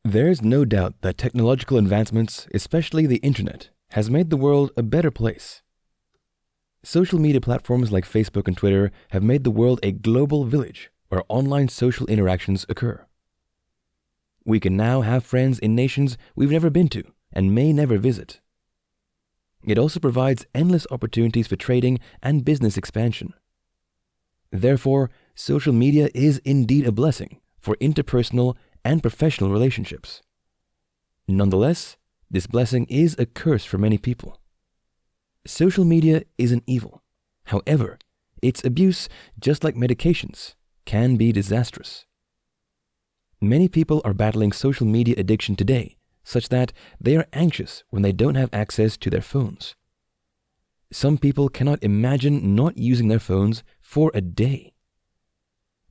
There's no doubt that technological advancements, especially the internet, has made the world a better place. Social media platforms like Facebook and Twitter have made the world a global village where online social interactions occur. We can now have friends in nations we've never been to and may never visit. It also provides endless opportunities for trading and business expansion. Therefore, social media is indeed a blessing for interpersonal and professional relationships. Nonetheless, this blessing is a curse for many people. Social media is an evil. However, its abuse, just like medications, can be disastrous. Many people are battling social media addiction today, such that they are anxious when they don't have access to their phones. Some people cannot imagine not using their phones for a day.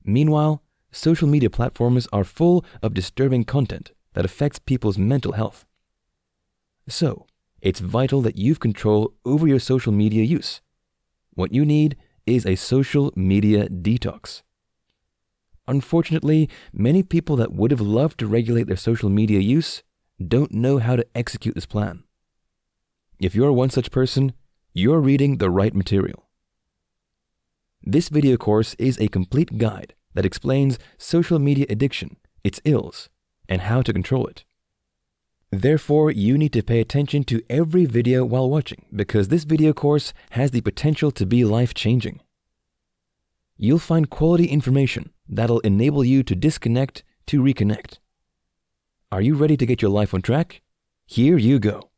Meanwhile, social media platforms are full of disturbing content that affects people's mental health. So, it's vital that you've control over your social media use. What you need is a social media detox. Unfortunately, many people that would have loved to regulate their social media use don't know how to execute this plan. If you're one such person, you're reading the right material. This video course is a complete guide that explains social media addiction, its ills, and how to control it. Therefore, you need to pay attention to every video while watching because this video course has the potential to be life-changing. You'll find quality information that'll enable you to disconnect to reconnect. Are you ready to get your life on track? Here you go.